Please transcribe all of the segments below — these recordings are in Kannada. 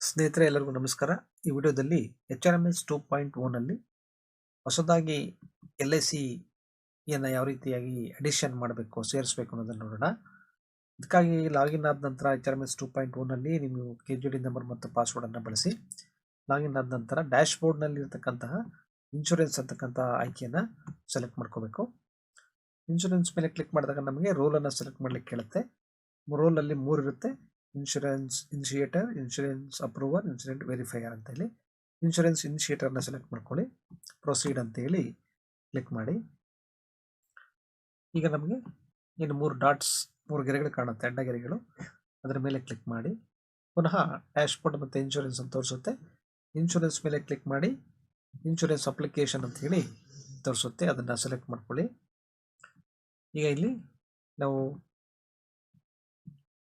ಸ್ನೇಹಿತರೆ ಎಲ್ಲರಿಗೂ ನಮಸ್ಕಾರ. ಈ ವಿಡಿಯೋದಲ್ಲಿ HRMS 2.0ನಲ್ಲಿ ಹೊಸದಾಗಿ LICಯನ್ನು ಯಾವ ರೀತಿಯಾಗಿ ಅಡಿಷನ್ ಮಾಡಬೇಕು, ಸೇರಿಸಬೇಕು ಅನ್ನೋದನ್ನು ನೋಡೋಣ. ಇದಕ್ಕಾಗಿ ಲಾಗಿನ್ ಆದ ನಂತರ HRMS 2.0ನಲ್ಲಿ ನೀವು KGD ನಂಬರ್ ಮತ್ತು ಪಾಸ್ವರ್ಡನ್ನು ಬಳಸಿ ಲಾಗಿನ್ ಆದ ನಂತರ ಡ್ಯಾಶ್ ಬೋರ್ಡ್ನಲ್ಲಿ ಇರತಕ್ಕಂತಹ ಇನ್ಶೂರೆನ್ಸ್ ಅಂತಕ್ಕಂಥ ಆಯ್ಕೆಯನ್ನು ಸೆಲೆಕ್ಟ್ ಮಾಡ್ಕೋಬೇಕು. ಇನ್ಶೂರೆನ್ಸ್ ಮೇಲೆ ಕ್ಲಿಕ್ ಮಾಡಿದಾಗ ನಮಗೆ ರೋಲನ್ನು ಸೆಲೆಕ್ಟ್ ಮಾಡಲಿಕ್ಕೆ ಕೇಳುತ್ತೆ. ರೋಲಲ್ಲಿ 3 ಇರುತ್ತೆ: insurance initiator, insurance approver, insurance verifier ಅಂತ ಹೇಳಿ. ಇನ್ಶೂರೆನ್ಸ್ ಇನಿಷಿಯೇಟರ್ನ ಸೆಲೆಕ್ಟ್ ಮಾಡ್ಕೊಳ್ಳಿ, ಪ್ರೊಸೀಡ್ ಅಂತ ಹೇಳಿ ಕ್ಲಿಕ್ ಮಾಡಿ. ಈಗ ನಮಗೆ ಇನ್ನು 3 ಡಾಟ್ಸ್, 3 ಗೆರೆಗಳು ಕಾಣುತ್ತೆ, ಅಡ್ಡ ಗೆರೆಗಳು. ಅದರ ಮೇಲೆ ಕ್ಲಿಕ್ ಮಾಡಿ ಪುನಃ ಡ್ಯಾಶ್ಬೋರ್ಡ್ ಮತ್ತು ಇನ್ಶೂರೆನ್ಸ್ ಅಂತ ತೋರಿಸುತ್ತೆ. ಇನ್ಶೂರೆನ್ಸ್ ಮೇಲೆ ಕ್ಲಿಕ್ ಮಾಡಿ ಇನ್ಶೂರೆನ್ಸ್ ಅಪ್ಲಿಕೇಶನ್ ಅಂತ ಹೇಳಿ ತೋರಿಸುತ್ತೆ, ಅದನ್ನು ಸೆಲೆಕ್ಟ್ ಮಾಡ್ಕೊಳ್ಳಿ. ಈಗ ಇಲ್ಲಿ ನಾವು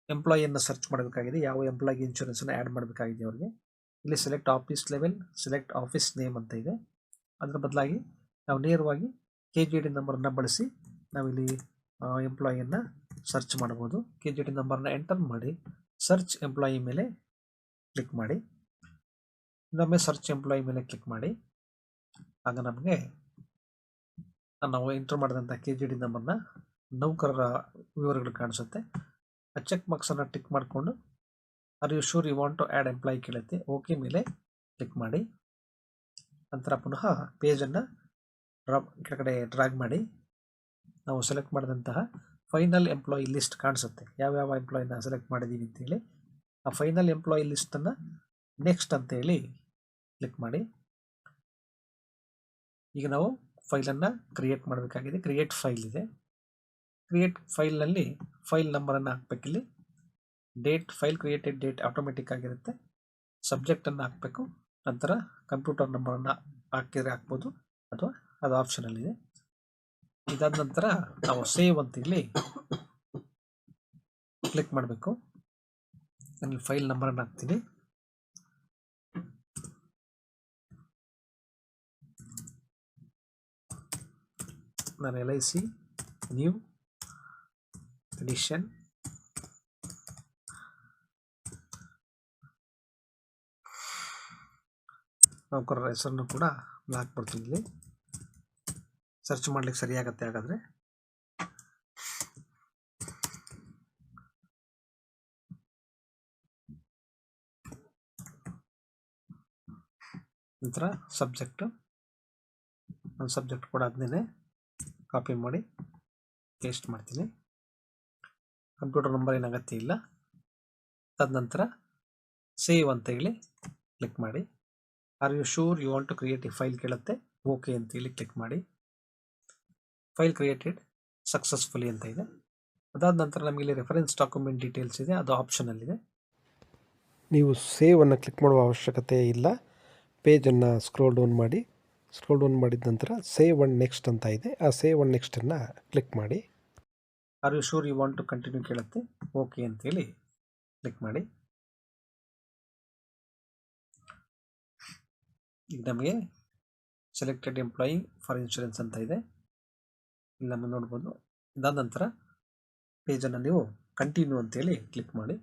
ಎಂಪ್ಲಾಯಿಯನ್ನು ಸರ್ಚ್ ಮಾಡಬೇಕಾಗಿದೆ. ಯಾವ ಎಂಪ್ಲಾಯಿಗೆ ಇನ್ಶೂರೆನ್ಸನ್ನು ಆ್ಯಡ್ ಮಾಡಬೇಕಾಗಿದೆ ಅವರಿಗೆ. ಇಲ್ಲಿ select office level, select office name ಅಂತ ಇದೆ. ಅದರ ಬದಲಾಗಿ ನಾವು ನೇರವಾಗಿ KGD ನಂಬರನ್ನು ಬಳಸಿ ನಾವಿಲ್ಲಿ ಎಂಪ್ಲಾಯಿಯನ್ನು ಸರ್ಚ್ ಮಾಡ್ಬೋದು. KGD ನಂಬರನ್ನ ಎಂಟರ್ ಮಾಡಿ ಸರ್ಚ್ ಎಂಪ್ಲಾಯಿ ಮೇಲೆ ಕ್ಲಿಕ್ ಮಾಡಿ. ಇನ್ನೊಮ್ಮೆ ಸರ್ಚ್ ಎಂಪ್ಲಾಯಿ ಮೇಲೆ ಕ್ಲಿಕ್ ಮಾಡಿ. ಆಗ ನಮಗೆ ನಾವು ಎಂಟರ್ ಮಾಡಿದಂಥ KGD ನಂಬರ್ನ ನೌಕರರ ವಿವರಗಳು ಕಾಣಿಸುತ್ತೆ. ಆ ಚೆಕ್ ಬಾಕ್ಸನ್ನು ಟಿಕ್ ಮಾಡಿಕೊಂಡು are you sure you want to add employee ಕೇಳುತ್ತೆ. ಓಕೆ ಮೇಲೆ ಕ್ಲಿಕ್ ಮಾಡಿ. ನಂತರ ಪುನಃ ಪೇಜನ್ನು ಕೆಳಗಡೆ ಡ್ರ್ಯಾಗ್ ಮಾಡಿ ನಾವು ಸೆಲೆಕ್ಟ್ ಮಾಡಿದಂತಹ ಫೈನಲ್ ಎಂಪ್ಲಾಯಿ ಲಿಸ್ಟ್ ಕಾಣಿಸುತ್ತೆ. ಯಾವ್ಯಾವ ಎಂಪ್ಲಾಯಿನ ಸೆಲೆಕ್ಟ್ ಮಾಡಿದ್ದೀವಿ ಅಂತೇಳಿ ಆ ಫೈನಲ್ ಎಂಪ್ಲಾಯಿ ಲಿಸ್ಟನ್ನು ನೆಕ್ಸ್ಟ್ ಅಂತೇಳಿ ಕ್ಲಿಕ್ ಮಾಡಿ. ಈಗ ನಾವು ಫೈಲನ್ನು ಕ್ರಿಯೇಟ್ ಮಾಡಬೇಕಾಗಿದೆ. ಕ್ರಿಯೇಟ್ ಫೈಲ್ ಇದೆ. ಕ್ರಿಯೇಟ್ ಫೈಲ್ನಲ್ಲಿ ಫೈಲ್ ನಂಬರನ್ನು ಹಾಕಬೇಕಿಲ್ಲಿ. Date, file created date automatic ಆಗಿರುತ್ತೆ. ಸಬ್ಜೆಕ್ಟನ್ನು ಹಾಕಬೇಕು. ನಂತರ ಕಂಪ್ಯೂಟರ್ ನಂಬರನ್ನು ಹಾಕಿದರೆ ಹಾಕ್ಬೋದು ಅಥವಾ ಅದು ಆಪ್ಷನಲ್ಲಿದೆ. ಇದಾದ ನಂತರ ನಾವು ಸೇವ್ ಅಂತ ಇಲ್ಲಿ ಕ್ಲಿಕ್ ಮಾಡಬೇಕು. ನಾನು ಫೈಲ್ ನಂಬರನ್ನು ಹಾಕ್ತೀನಿ. ನಾನು LIC ನ್ಯೂ ಎಡಿಷನ್ ನೌಕರರ ಹೆಸರನ್ನು ಕೂಡ ಹಾಕ್ಬಿಡ್ತೀನಿ. ಇಲ್ಲಿ ಸರ್ಚ್ ಮಾಡ್ಲಿಕ್ಕೆ ಸರಿಯಾಗತ್ತೆ. ಹಾಗಾದರೆ ನಂತರ ಸಬ್ಜೆಕ್ಟು, ನಾನು ಸಬ್ಜೆಕ್ಟ್ ಕೂಡ ಅದನ್ನೇ ಕಾಪಿ ಮಾಡಿ ಪೇಸ್ಟ್ ಮಾಡ್ತೀನಿ. ಕಂಪ್ಯೂಟರ್ ನಂಬರ್ ಏನು ಅಗತ್ಯ ಇಲ್ಲ. ತದನಂತರ ಸೇವ್ ಅಂತ ಹೇಳಿ ಕ್ಲಿಕ್ ಮಾಡಿ. Are you sure you want to create a file ಕೇಳುತ್ತೆ. ಓಕೆ ಅಂತೇಳಿ ಕ್ಲಿಕ್ ಮಾಡಿ. ಫೈಲ್ ಕ್ರಿಯೇಟೆಡ್ ಸಕ್ಸಸ್ಫುಲಿ ಅಂತ ಇದೆ. ಅದಾದ ನಂತರ ನಮಗೆ ಇಲ್ಲಿ ರೆಫರೆನ್ಸ್ ಡಾಕ್ಯುಮೆಂಟ್ ಡೀಟೇಲ್ಸ್ ಇದೆ, ಅದು ಆಪ್ಷನಲ್ಲಿದೆ. ನೀವು ಸೇವನ್ನು ಕ್ಲಿಕ್ ಮಾಡುವ ಅವಶ್ಯಕತೆ ಇಲ್ಲ. ಪೇಜನ್ನು ಸ್ಕ್ರೋಲ್ ಡೌನ್ ಮಾಡಿ. ಸ್ಕ್ರೋಲ್ ಡೌನ್ ಮಾಡಿದ ನಂತರ ಸೇವ್ ಅಂಡ್ ನೆಕ್ಸ್ಟ್ ಅಂತ ಇದೆ. ಆ ಸೇವ್ ಅಂಡ್ ನೆಕ್ಸ್ಟನ್ನು ಕ್ಲಿಕ್ ಮಾಡಿ. Are you sure you want to continue ಕೇಳುತ್ತೆ. ಓಕೆ ಅಂತೇಳಿ ಕ್ಲಿಕ್ ಮಾಡಿ. ಈಗ ನಮಗೆ ಸೆಲೆಕ್ಟೆಡ್ ಎಂಪ್ಲಾಯಿ ಫಾರ್ ಇನ್ಶೂರೆನ್ಸ್ ಅಂತ ಇದೆ, ಇಲ್ಲಿ ನಮ್ಮ ನೋಡ್ಬೋದು. ಇದಾದ ನಂತರ ಪೇಜನ್ನು ನೀವು ಕಂಟಿನ್ಯೂ ಅಂತೇಳಿ ಕ್ಲಿಕ್ ಮಾಡಿ.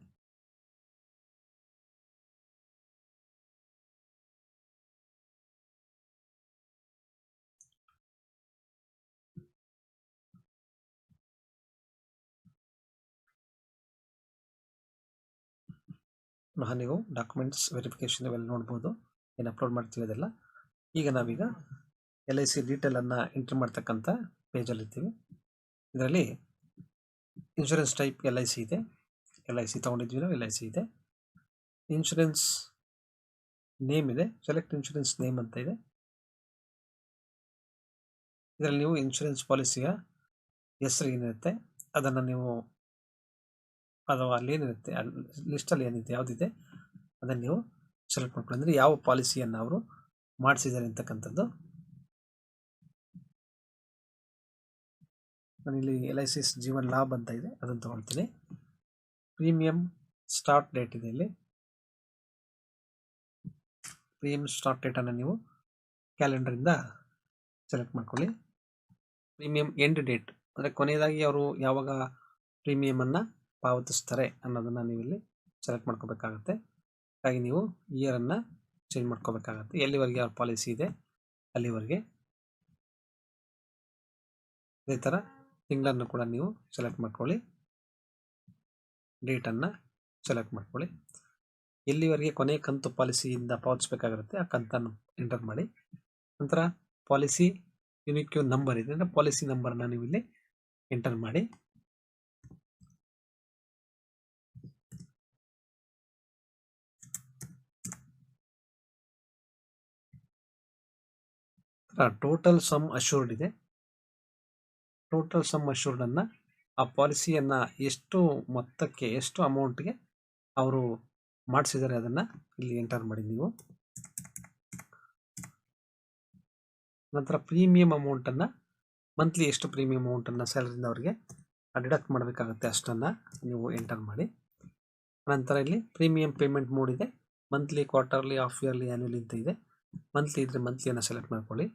ನೀವು ಡಾಕ್ಯುಮೆಂಟ್ಸ್ ವೆರಿಫಿಕೇಶನ್ ಇವೆಲ್ಲ ನೋಡ್ಬೋದು, ಏನು ಅಪ್ಲೋಡ್ ಮಾಡ್ತೀವಿ ಅದೆಲ್ಲ. ಈಗ ನಾವೀಗ LIC ಡೀಟೇಲನ್ನು ಎಂಟ್ರಿ ಮಾಡ್ತಕ್ಕಂಥ ಪೇಜಲ್ಲಿರ್ತೀವಿ. ಇದರಲ್ಲಿ ಇನ್ಶೂರೆನ್ಸ್ ಟೈಪ್ LIC ಇದೆ. LIC ತೊಗೊಂಡಿದ್ವಿ ನಾವು, LIC ಇದೆ. ಇನ್ಶೂರೆನ್ಸ್ ನೇಮ್ ಇದೆ, ಸೆಲೆಕ್ಟ್ ಇನ್ಶೂರೆನ್ಸ್ ನೇಮ್ ಅಂತ ಇದೆ. ಇದರಲ್ಲಿ ನೀವು ಇನ್ಶೂರೆನ್ಸ್ ಪಾಲಿಸಿಯ ಹೆಸರು ಏನಿರುತ್ತೆ ಅದನ್ನು ನೀವು, ಅಥವಾ ಅಲ್ಲಿ ಏನಿರುತ್ತೆ ಲಿಸ್ಟಲ್ಲಿ ಏನಿದೆ ಯಾವುದಿದೆ ಅದನ್ನು ನೀವು ಸೆಲೆಕ್ಟ್ ಮಾಡ್ಕೊಳ್ಳಿ. ಅಂದರೆ ಯಾವ ಪಾಲಿಸಿಯನ್ನು ಅವರು ಮಾಡಿಸಿದ್ದಾರೆ ಅಂತಕ್ಕಂಥದ್ದು. ನಾನಿಲ್ಲಿ LIC ಜೀವನ್ ಲಾಭ ಅಂತ ಇದೆ, ಅದನ್ನು ತೊಗೊಳ್ತೀನಿ. ಪ್ರೀಮಿಯಂ ಸ್ಟಾರ್ಟ್ ಡೇಟ್ ಇದೆ. ಇಲ್ಲಿ ಪ್ರೀಮಿಯಂ ಸ್ಟಾರ್ಟ್ ಡೇಟನ್ನು ನೀವು ಕ್ಯಾಲೆಂಡರಿಂದ ಸೆಲೆಕ್ಟ್ ಮಾಡ್ಕೊಳ್ಳಿ. ಪ್ರೀಮಿಯಂ ಎಂಡ್ ಡೇಟ್ ಅಂದರೆ ಕೊನೆಯದಾಗಿ ಅವರು ಯಾವಾಗ ಪ್ರೀಮಿಯಮನ್ನು ಪಾವತಿಸ್ತಾರೆ ಅನ್ನೋದನ್ನು ನೀವು ಇಲ್ಲಿ ಸೆಲೆಕ್ಟ್ ಮಾಡ್ಕೋಬೇಕಾಗತ್ತೆ. ಹಾಗಾಗಿ ನೀವು ಇಯರನ್ನು ಚೇಂಜ್ ಮಾಡ್ಕೋಬೇಕಾಗತ್ತೆ. ಎಲ್ಲಿವರೆಗೆ ಅವ್ರ ಪಾಲಿಸಿ ಇದೆ ಅಲ್ಲಿವರೆಗೆ. ಅದೇ ಥರ ತಿಂಗಳನ್ನು ಕೂಡ ನೀವು ಸೆಲೆಕ್ಟ್ ಮಾಡ್ಕೊಳ್ಳಿ, ಡೇಟನ್ನು ಸೆಲೆಕ್ಟ್ ಮಾಡ್ಕೊಳ್ಳಿ. ಎಲ್ಲಿವರೆಗೆ ಕೊನೆ ಕಂತು ಪಾಲಿಸಿಯಿಂದ ಪಾವತಿಸಬೇಕಾಗಿರುತ್ತೆ ಆ ಕಂತನ್ನು ಎಂಟರ್ ಮಾಡಿ. ನಂತರ ಪಾಲಿಸಿ ಯುನಿಕ್ ನಂಬರ್ ಇದೆ ಅಂದರೆ ಪಾಲಿಸಿ ನಂಬರ್ನ ನೀವು ಇಲ್ಲಿ ಎಂಟರ್ ಮಾಡಿ. ಟೋಟಲ್ ಸಮ್ ಅಶ್ಯೂರ್ಡ್ ಇದೆ. ಟೋಟಲ್ ಸಮ್ ಅಶ್ಯೂರ್ಡ್ ಅನ್ನ ಆ ಪಾಲಿಸಿಯನ್ನ ಎಷ್ಟು ಮೊತ್ತಕ್ಕೆ, ಎಷ್ಟು ಅಮೌಂಟ್ಗೆ ಅವರು ಮಾಡಿಸಿದ್ದಾರೆ ಅದನ್ನ ಇಲ್ಲಿ ಎಂಟರ್ ಮಾಡಿ ನೀವು. ನಂತರ ಪ್ರೀಮಿಯಂ ಅಮೌಂಟನ್ನು, ಮಂತ್ಲಿ ಎಷ್ಟು ಪ್ರೀಮಿಯಂ ಅಮೌಂಟನ್ನು ಸ್ಯಾಲರಿಯಿಂದ ಅವರಿಗೆ ಡಿಡಕ್ಟ್ ಮಾಡಬೇಕಾಗುತ್ತೆ ಅಷ್ಟನ್ನು ನೀವು ಎಂಟರ್ ಮಾಡಿ. ನಂತರ ಇಲ್ಲಿ ಪ್ರೀಮಿಯಂ ಪೇಮೆಂಟ್ ಮೋಡ್ ಇದೆ, monthly, quarterly, half yearly, annually ಅಂತ ಇದೆ. ಮಂತ್ಲಿ ಇದ್ದರೆ ಮಂತ್ಲಿಯನ್ನು ಸೆಲೆಕ್ಟ್ ಮಾಡ್ಕೊಳ್ಳಿ.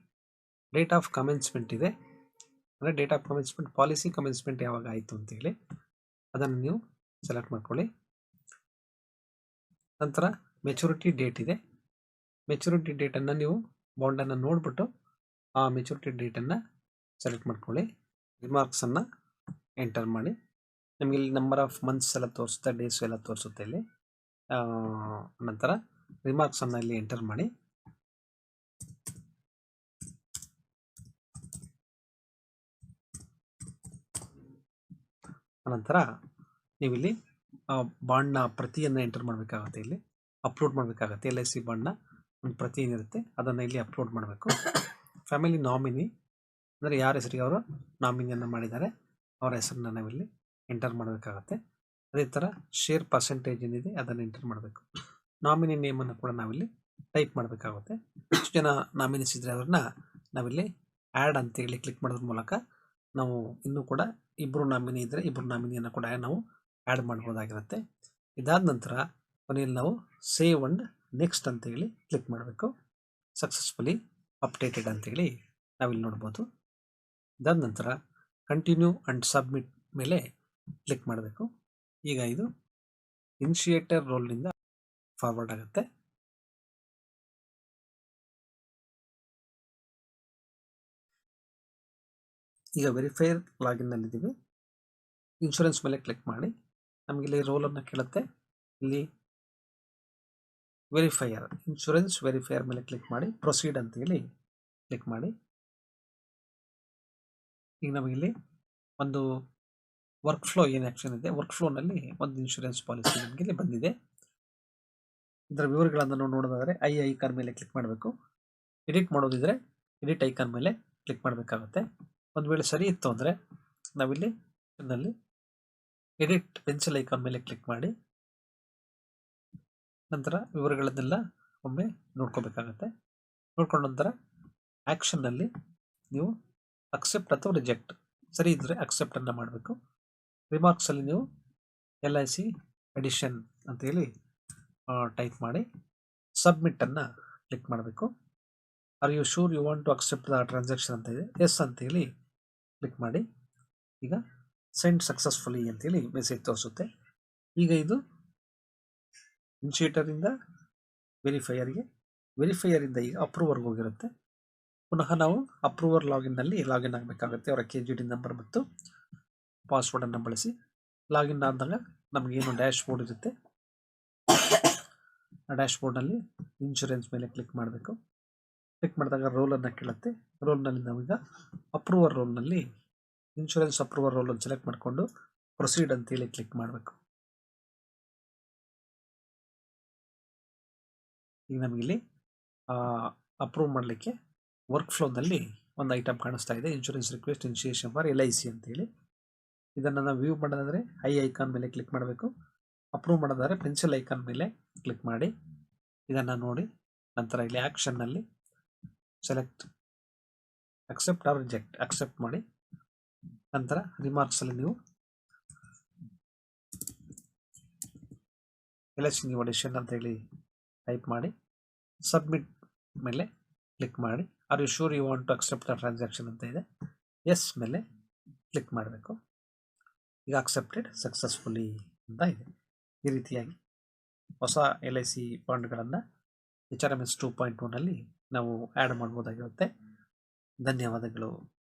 ಡೇಟ್ ಆಫ್ ಕಮೆನ್ಸ್ಮೆಂಟ್ ಇದೆ, ಅಂದರೆ date of commencement policy commencement ಯಾವಾಗ ಆಯಿತು ಅಂತೇಳಿ ಅದನ್ನು ನೀವು ಸೆಲೆಕ್ಟ್ ಮಾಡ್ಕೊಳ್ಳಿ. ನಂತರ ಮೆಚುರಿಟಿ ಡೇಟ್ ಇದೆ. ಮೆಚುರಿಟಿ ಡೇಟನ್ನು ನೀವು ಬಾಂಡನ್ನು ನೋಡಿಬಿಟ್ಟು ಆ ಮೆಚುರಿಟಿ ಡೇಟನ್ನು ಸೆಲೆಕ್ಟ್ ಮಾಡ್ಕೊಳ್ಳಿ. ರಿಮಾರ್ಕ್ಸನ್ನು ಎಂಟರ್ ಮಾಡಿ. ನಿಮಗೆ ಇಲ್ಲಿ ನಂಬರ್ ಆಫ್ ಮಂತ್ಸ್ ಎಲ್ಲ ತೋರಿಸುತ್ತೆ, ಡೇಸ್ ಎಲ್ಲ ತೋರಿಸುತ್ತೆ ಇಲ್ಲಿ. ನಂತರ ರಿಮಾರ್ಕ್ಸನ್ನು ಇಲ್ಲಿ ಎಂಟರ್ ಮಾಡಿ. ನಂತರ ನೀವಿಲ್ಲಿ ಬಾಂಡ್ನ ಪ್ರತಿಯನ್ನು ಎಂಟರ್ ಮಾಡಬೇಕಾಗುತ್ತೆ. ಇಲ್ಲಿ ಅಪ್ಲೋಡ್ ಮಾಡಬೇಕಾಗತ್ತೆ. LIC ಬಾಂಡ್ನ ಒಂದು ಪ್ರತಿ ಏನಿರುತ್ತೆ ಅದನ್ನು ಇಲ್ಲಿ ಅಪ್ಲೋಡ್ ಮಾಡಬೇಕು. ಫ್ಯಾಮಿಲಿ ನಾಮಿನಿ ಅಂದರೆ ಯಾರ ಹೆಸರಿಗೆ ಅವರು ನಾಮಿನಿಯನ್ನು ಮಾಡಿದ್ದಾರೆ ಅವರ ಹೆಸರನ್ನ ನಾವಿಲ್ಲಿ ಎಂಟರ್ ಮಾಡಬೇಕಾಗತ್ತೆ. ಅದೇ ಥರ ಶೇರ್ ಪರ್ಸೆಂಟೇಜ್ ಏನಿದೆ ಅದನ್ನು ಎಂಟರ್ ಮಾಡಬೇಕು. ನಾಮಿನಿ ನೇಮನ್ನು ಕೂಡ ನಾವಿಲ್ಲಿ ಟೈಪ್ ಮಾಡಬೇಕಾಗುತ್ತೆ. ಎಷ್ಟು ಜನ ನಾಮಿನೀಸ್ ಇದ್ದರೆ ಅವ್ರನ್ನ ನಾವಿಲ್ಲಿ ಆ್ಯಡ್ ಅಂತೇಳಿ ಕ್ಲಿಕ್ ಮಾಡೋದ್ರ ಮೂಲಕ ನಾವು ಇನ್ನೂ ಕೂಡ ಇಬ್ಬರು ನಾಮಿನಿ ಇದ್ದರೆ ಇಬ್ಬರು ನಾಮಿನಿಯನ್ನು ಕೂಡ ನಾವು ಆ್ಯಡ್ ಮಾಡ್ಬೋದಾಗಿರುತ್ತೆ. ಇದಾದ ನಂತರ ಕೊನೆಯಲ್ಲಿ ನಾವು ಸೇವ್ ಅಂಡ್ ನೆಕ್ಸ್ಟ್ ಅಂತೇಳಿ ಕ್ಲಿಕ್ ಮಾಡಬೇಕು. ಸಕ್ಸಸ್ಫುಲಿ ಅಪ್ಡೇಟೆಡ್ ಅಂತೇಳಿ ನಾವಿಲ್ಲಿ ನೋಡ್ಬೋದು. ಇದಾದ ನಂತರ ಕಂಟಿನ್ಯೂ ಅಂಡ್ ಸಬ್ಮಿಟ್ ಮೇಲೆ ಕ್ಲಿಕ್ ಮಾಡಬೇಕು. ಈಗ ಇದು ಇನಿಷಿಯೇಟರ್ ರೋಲ್ನಿಂದ ಫಾರ್ವರ್ಡ್ ಆಗುತ್ತೆ. ಈಗ ವೆರಿಫೈರ್ ಲಾಗಿನ್ನಲ್ಲಿದ್ದೀವಿ. ಇನ್ಶೂರೆನ್ಸ್ ಮೇಲೆ ಕ್ಲಿಕ್ ಮಾಡಿ. ನಮಗಿಲ್ಲಿ ರೋಲನ್ನು ಕೇಳುತ್ತೆ. ಇಲ್ಲಿ ವೆರಿಫೈಯರ್, ಇನ್ಶೂರೆನ್ಸ್ ವೆರಿಫೈಯರ್ ಮೇಲೆ ಕ್ಲಿಕ್ ಮಾಡಿ ಪ್ರೊಸೀಡ್ ಅಂತೇಳಿ ಕ್ಲಿಕ್ ಮಾಡಿ. ಈಗ ನಮಗಿಲ್ಲಿ ಒಂದು ವರ್ಕ್ ಫ್ಲೋ ಏನು ಆ್ಯಕ್ಷನ್ ಇದೆ, ವರ್ಕ್ ಫ್ಲೋನಲ್ಲಿ ಒಂದು ಇನ್ಶೂರೆನ್ಸ್ ಪಾಲಿಸಿ ನಮಗೆ ಇಲ್ಲಿ ಬಂದಿದೆ. ಇದರ ವಿವರಗಳನ್ನು ನಾವು ನೋಡೋದಾದರೆ ಐ ಐಕಾನ್ ಮೇಲೆ ಕ್ಲಿಕ್ ಮಾಡಬೇಕು. ಎಡಿಟ್ ಮಾಡೋದಿದ್ರೆ ಎಡಿಟ್ ಐಕಾನ್ ಮೇಲೆ ಕ್ಲಿಕ್ ಮಾಡಬೇಕಾಗುತ್ತೆ. ಒಂದು ವೇಳೆ ಸರಿ ಇತ್ತು ಅಂದರೆ ನಾವಿಲ್ಲಿ ನಲ್ಲಿ ಎಡಿಟ್ ಪೆನ್ಸಿಲ್ ಐಕಾನ್ ಮೇಲೆ ಕ್ಲಿಕ್ ಮಾಡಿ ನಂತರ ವಿವರಗಳನ್ನೆಲ್ಲ ಒಮ್ಮೆ ನೋಡ್ಕೋಬೇಕಾಗತ್ತೆ. ನೋಡ್ಕೊಂಡ ನಂತರ ಆ್ಯಕ್ಷನ್ನಲ್ಲಿ ನೀವು ಅಕ್ಸೆಪ್ಟ್ ಅಥವಾ ರಿಜೆಕ್ಟ್, ಸರಿ ಇದ್ದರೆ ಅಕ್ಸೆಪ್ಟನ್ನು ಮಾಡಬೇಕು. ರಿಮಾರ್ಕ್ಸಲ್ಲಿ ನೀವು LIC ಎಡಿಷನ್ ಅಂತೇಳಿ ಟೈಪ್ ಮಾಡಿ ಸಬ್ಮಿಟನ್ನು ಕ್ಲಿಕ್ ಮಾಡಬೇಕು. Are you sure you want to accept the transaction ಅಂತ ಇದೆ, ಎಸ್ ಅಂತೇಳಿ ಕ್ಲಿಕ್ ಮಾಡಿ. ಈಗ ಸೆಂಡ್ ಸಕ್ಸಸ್ಫುಲಿ ಅಂತೇಳಿ ಮೆಸೇಜ್ ತೋರಿಸುತ್ತೆ. ಈಗ ಇದು ಇನಿಷಿಯೇಟರಿಂದ ವೆರಿಫೈಯರ್ಗೆ, ವೆರಿಫೈಯರಿಂದ ಈಗ ಅಪ್ರೂವರ್ಗೆ ಹೋಗಿರುತ್ತೆ. ಪುನಃ ನಾವು ಅಪ್ರೂವರ್ ಲಾಗಿನ್ನಲ್ಲಿ ಲಾಗಿನ್ ಆಗಬೇಕಾಗುತ್ತೆ. ಅವರ KGD ನಂಬರ್ ಮತ್ತು ಪಾಸ್ವರ್ಡನ್ನು ಬಳಸಿ ಲಾಗಿನ್ ಆದಾಗ ನಮಗೇನು ಡ್ಯಾಶ್ ಬೋರ್ಡ್ ಇರುತ್ತೆ, ಆ ಡ್ಯಾಶ್ ಬೋರ್ಡ್ನಲ್ಲಿ ಇನ್ಶೂರೆನ್ಸ್ ಮೇಲೆ ಕ್ಲಿಕ್ ಮಾಡಬೇಕು. ಕ್ಲಿಕ್ ಮಾಡಿದಾಗ ರೋಲನ್ನು ಕೇಳುತ್ತೆ. ರೋಲ್ನಲ್ಲಿ ನಾವೀಗ ಅಪ್ರೂವರ್ ರೋಲ್ನಲ್ಲಿ ಇನ್ಶೂರೆನ್ಸ್ ಅಪ್ರೂವರ್ ರೋಲನ್ನು ಸೆಲೆಕ್ಟ್ ಮಾಡಿಕೊಂಡು ಪ್ರೊಸೀಡ್ ಅಂತೇಳಿ ಕ್ಲಿಕ್ ಮಾಡಬೇಕು. ಈಗ ನಮಗಿಲ್ಲಿ ಅಪ್ರೂವ್ ಮಾಡಲಿಕ್ಕೆ ವರ್ಕ್ ಫ್ಲೋನಲ್ಲಿ ಒಂದು ಐಟಮ್ ಕಾಣಿಸ್ತಾ ಇದೆ, insurance request initiation for LIC ಅಂತೇಳಿ. ಇದನ್ನು ನಾವು ವ್ಯೂ ಮಾಡೋದಾದರೆ ಐ ಐಕಾನ್ ಮೇಲೆ ಕ್ಲಿಕ್ ಮಾಡಬೇಕು. ಅಪ್ರೂವ್ ಮಾಡೋದಾದರೆ ಪೆನ್ಸಿಲ್ ಐಕಾನ್ ಮೇಲೆ ಕ್ಲಿಕ್ ಮಾಡಿ ಇದನ್ನು ನೋಡಿ ನಂತರ ಇಲ್ಲಿ ಆ್ಯಕ್ಷನ್ನಲ್ಲಿ select accept or reject, accept ಮಾಡಿ. ನಂತರ ರಿಮಾರ್ಕ್ಸಲ್ಲಿ ನೀವು LIC ನ್ಯೂ ಎಡಿಷನ್ ಅಂತೇಳಿ ಟೈಪ್ ಮಾಡಿ ಸಬ್ಮಿಟ್ ಮೇಲೆ ಕ್ಲಿಕ್ ಮಾಡಿ. Are you sure you want to accept the transaction ಅಂತ ಇದೆ, ಎಸ್ ಮೇಲೆ ಕ್ಲಿಕ್ ಮಾಡಬೇಕು. ಈಗ ಅಕ್ಸೆಪ್ಟೆಡ್ ಸಕ್ಸಸ್ಫುಲಿ ಅಂತ ಇದೆ. ಈ ರೀತಿಯಾಗಿ ಹೊಸ LIC ಬಾಂಡ್ಗಳನ್ನು HRMS 2.2 ನಲ್ಲಿ ನಾವು ಆ್ಯಡ್ ಮಾಡ್ಬೋದಾಗಿರುತ್ತೆ. ಧನ್ಯವಾದಗಳು.